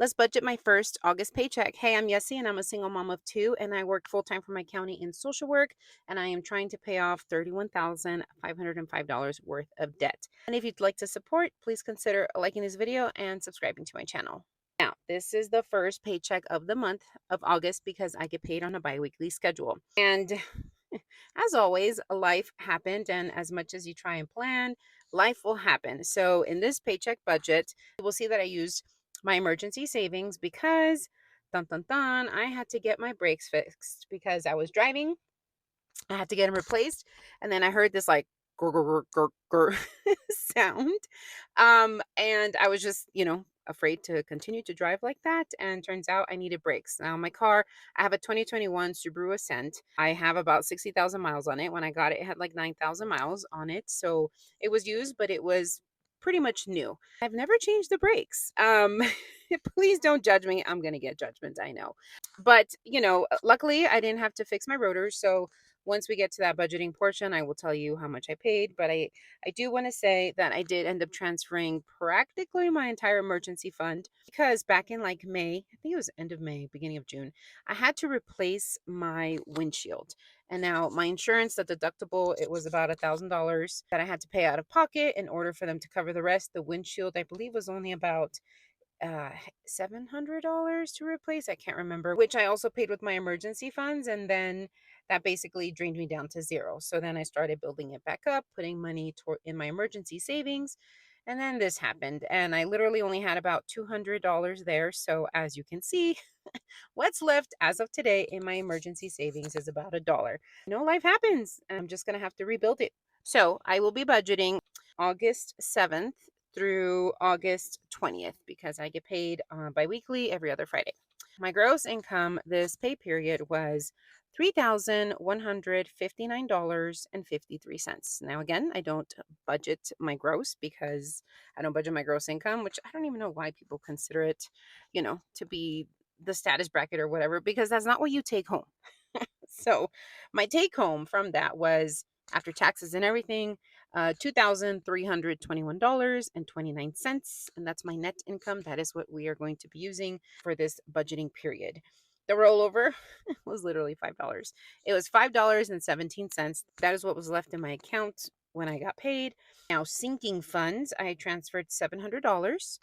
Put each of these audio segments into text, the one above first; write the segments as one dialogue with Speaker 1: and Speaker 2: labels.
Speaker 1: Let's budget my first August paycheck. Hey, I'm Yessie and I'm a single mom of two, and I work full time for my county in social work, and I am trying to pay off $31,505 worth of debt. And if you'd like to support, please consider liking this video and subscribing to my channel. Now, this is the first paycheck of the month of August because I get paid on a biweekly schedule. And as always, life happened, and as much as you try and plan, life will happen. So, in this paycheck budget, you will see that I used my emergency savings because dun dun dun, I had to get my brakes fixed because I was driving. I had to get them replaced, and then I heard this like grr, grr, grr, grr, grr sound. And I was just, afraid to continue to drive like that. And turns out I needed brakes. Now, my car, I have a 2021 Subaru Ascent. I have about 60,000 miles on it. When I got it, it had like 9,000 miles on it. So it was used, but it was pretty much new. I've never changed the brakes. Please don't judge me. I'm going to get judgment, I know. But, luckily I didn't have to fix my rotors. So once we get to that budgeting portion, I will tell you how much I paid. But I do want to say that I did end up transferring practically my entire emergency fund because back in like May, I think it was end of May, beginning of June, I had to replace my windshield. And now my insurance, the deductible, it was about $1,000 that I had to pay out of pocket in order for them to cover the rest. The windshield, I believe, was only about uh $700 to replace. I can't remember, which I also paid with my emergency funds, and then that basically drained me down to zero. So then I started building it back up, putting money in my emergency savings, and then this happened, and I literally only had about $200 there. So as you can see, what's left as of today in my emergency savings is about $1. Life happens, and I'm just gonna have to rebuild it. So I will be budgeting August 7th through August 20th because I get paid biweekly every other Friday. My gross income this pay period was $3,159.53. Now, again, I don't budget my gross because I don't budget my gross income, which I don't even know why people consider it, to be the status bracket or whatever, because that's not what you take home. So my take home from that was, after taxes and everything, $2,321.29. And that's my net income. That is what we are going to be using for this budgeting period. The rollover was literally $5. It was $5.17. That is what was left in my account when I got paid. Now, sinking funds, I transferred $700.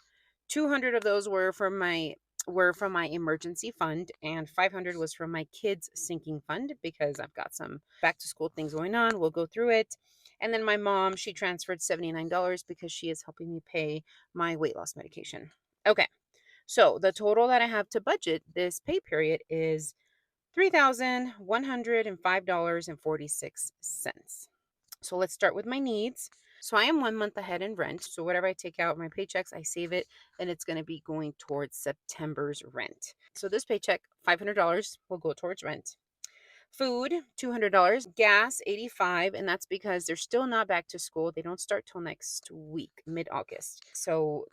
Speaker 1: 200 of those were from my emergency fund, and 500 was from my kids sinking fund because I've got some back to school things going on. We'll go through it. And then my mom, she transferred $79 because she is helping me pay my weight loss medication. Okay. So the total that I have to budget this pay period is $3,105.46. So let's start with my needs. So I am 1 month ahead in rent. So whatever I take out my paychecks, I save it, and it's going to be going towards September's rent. So this paycheck, $500 will go towards rent. Food, $200. Gas, $85, and that's because they're still not back to school. They don't start till next week, mid-August. So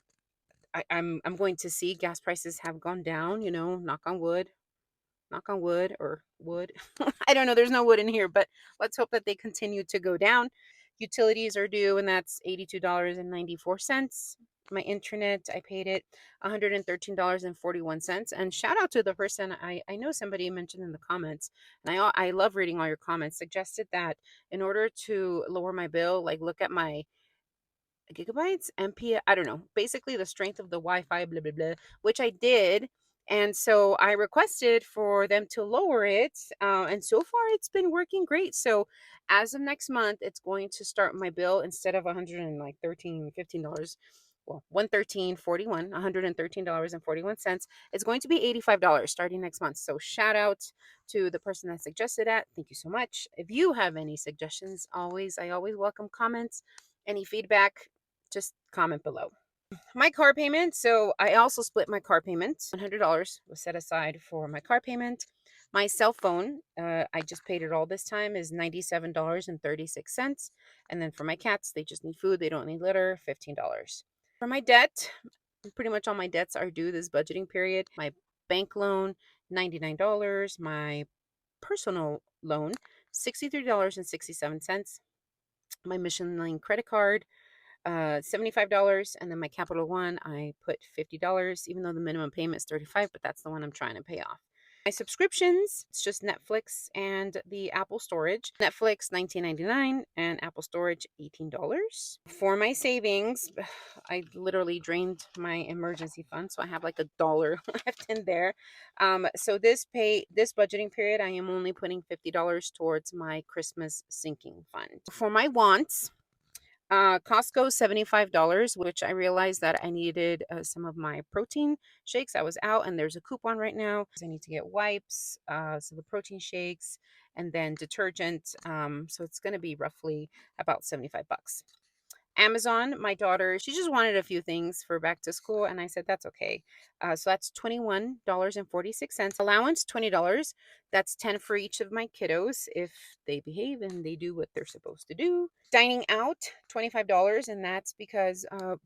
Speaker 1: I'm going to see gas prices have gone down, knock on wood or wood. I don't know. There's no wood in here, but let's hope that they continue to go down. Utilities are due, and that's $82.94. My internet, I paid it $113.41. And shout out to the person, I know somebody mentioned in the comments, and I love reading all your comments, suggested that in order to lower my bill, like look at my gigabytes, MP, I don't know, basically the strength of the Wi-Fi, blah, blah, blah, which I did. And so I requested for them to lower it. And so far it's been working great. So as of next month, it's going to start my bill instead of $113.15. Well, $113.41. It's going to be $85 starting next month. So shout out to the person that suggested that. Thank you so much. If you have any suggestions, I always welcome comments, any feedback, just comment below. My car payment. So I also split my car payment. $100 was set aside for my car payment. My cell phone, I just paid it all this time, is $97.36. And then for my cats, they just need food. They don't need litter, $15. For my debt, pretty much all my debts are due this budgeting period. My bank loan, $99. My personal loan, $63.67. My Mission Lane credit card, $75, and then my Capital One, I put $50, even though the minimum payment is 35, but that's the one I'm trying to pay off. My subscriptions, it's just Netflix and the Apple Storage. Netflix $19.99 and Apple Storage $18. For my savings, I literally drained my emergency fund, so I have like $1 left in there. So this budgeting period, I am only putting $50 towards my Christmas sinking fund. For my wants, Costco $75, which I realized that I needed some of my protein shakes. I was out and there's a coupon right now. I need to get wipes, so the protein shakes, and then detergent. So it's going to be roughly about 75 bucks. Amazon, my daughter, she just wanted a few things for back to school, and I said that's okay. So that's $21.46. Allowance $20. That's 10 for each of my kiddos if they behave and they do what they're supposed to do. Dining out $25, and that's because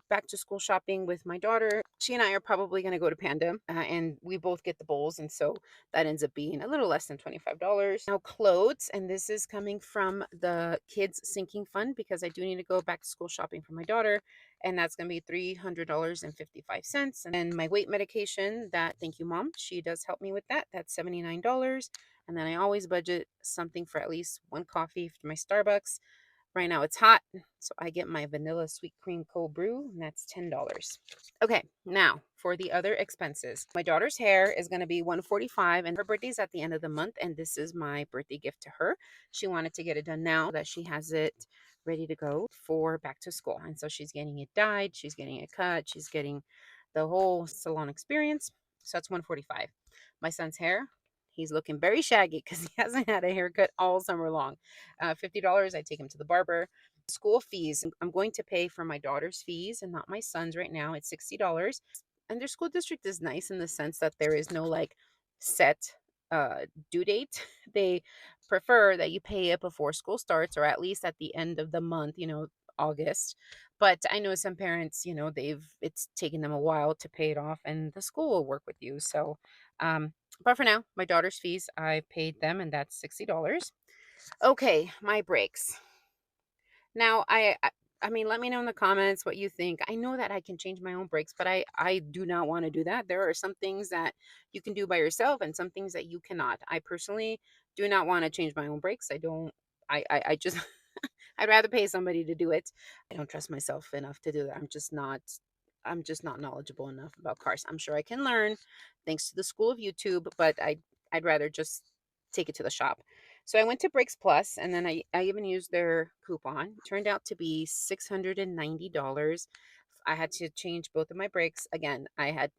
Speaker 1: back to school shopping with my daughter. She and I are probably going to go to Panda, and we both get the bowls, and so that ends up being a little less than $25. Now clothes, and this is coming from the kids sinking fund because I do need to go back to school shopping for my daughter, and that's going to be $300.55. And then my weight medication, that, thank you mom, she does help me with that. That's $79. And then I always budget something for at least one coffee for my Starbucks. Right now it's hot, so I get my vanilla sweet cream cold brew, and that's $10. Okay, now for the other expenses. My daughter's hair is going to be $145, and her birthday's at the end of the month, and this is my birthday gift to her. She wanted to get it done now that she has it ready to go for back to school. And so she's getting it dyed, she's getting it cut, she's getting the whole salon experience. So that's $145. My son's hair, he's looking very shaggy because he hasn't had a haircut all summer long. $50, I take him to the barber. School fees, I'm going to pay for my daughter's fees and not my son's right now. It's $60. And their school district is nice in the sense that there is no like set due date. They prefer that you pay it before school starts or at least at the end of the month, August. But I know some parents, it's taken them a while to pay it off, and the school will work with you. So but for now, my daughter's fees, I paid them, and that's $60. Okay, my breaks. Now, I mean, let me know in the comments what you think. I know that I can change my own breaks, but I do not want to do that. There are some things that you can do by yourself and some things that you cannot. I personally do not want to change my own breaks. I don't. I just I'd rather pay somebody to do it. I don't trust myself enough to do that. I'm just not knowledgeable enough about cars. I'm sure I can learn thanks to the school of YouTube, but I'd rather just take it to the shop. So I went to Brakes Plus, and then I even used their coupon. Turned out to be $690. I had to change both of my brakes. Again, I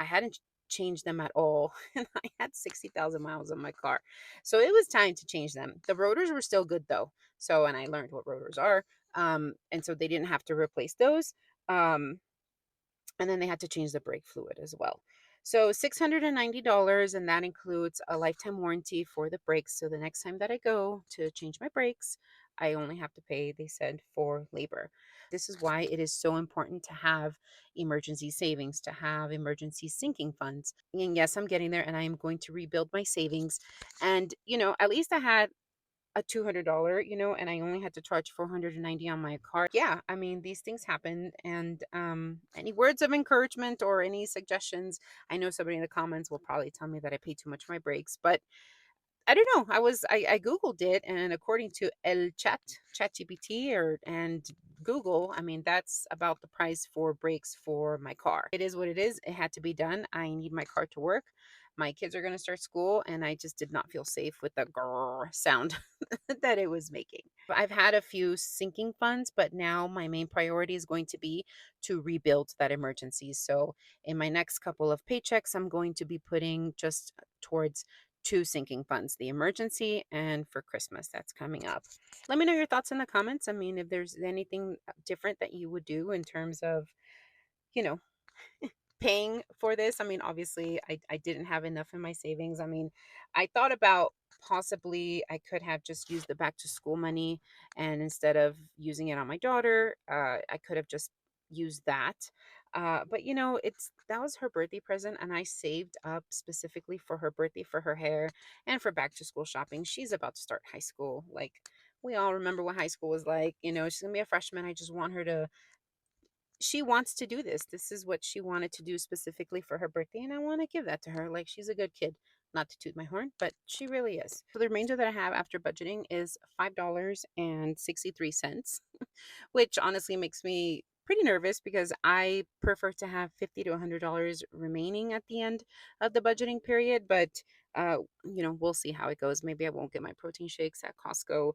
Speaker 1: hadn't changed them at all, and I had 60,000 miles on my car. So it was time to change them. The rotors were still good though. So, and I learned what rotors are. And so they didn't have to replace those. Um, and then they had to change the brake fluid as well. So $690, and that includes a lifetime warranty for the brakes. So the next time that I go to change my brakes, I only have to pay, they said, for labor. This is why it is so important to have emergency savings, to have emergency sinking funds. And yes, I'm getting there, and I am going to rebuild my savings. And, at least I had a $200, and I only had to charge 490 on my card. Yeah, I mean, these things happen. And any words of encouragement or any suggestions? I know somebody in the comments will probably tell me that I pay too much for my breaks, but I don't know. I Googled it, and according to ChatGPT and Google, I mean, that's about the price for brakes for my car. It is what it is. It had to be done. I need my car to work. My kids are going to start school, and I just did not feel safe with the grrr sound that it was making. I've had a few sinking funds, but now my main priority is going to be to rebuild that emergency. So in my next couple of paychecks, I'm going to be putting just towards two sinking funds, the emergency and for Christmas that's coming up. Let me know your thoughts in the comments. I mean, if there's anything different that you would do in terms of, you know, paying for this. I mean, obviously, I didn't have enough in my savings. I mean, I thought about possibly I could have just used the back to school money, and instead of using it on my daughter, I could have just used that. But that was her birthday present, and I saved up specifically for her birthday, for her hair, and for back to school shopping. She's about to start high school. Like, we all remember what high school was like. She's gonna be a freshman. I just want her to she wants to do this. This is what she wanted to do specifically for her birthday, and I want to give that to her. Like, she's a good kid. Not to toot my horn, but she really is. So the remainder that I have after budgeting is $5.63, which honestly makes me pretty nervous because I prefer to have $50 to $100 remaining at the end of the budgeting period. But we'll see how it goes. Maybe I won't get my protein shakes at Costco.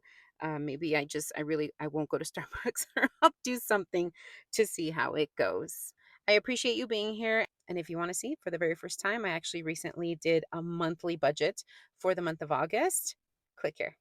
Speaker 1: Maybe I won't go to Starbucks, or I'll do something to see how it goes. I appreciate you being here. And if you want to see, for the very first time, I actually recently did a monthly budget for the month of August. Click here.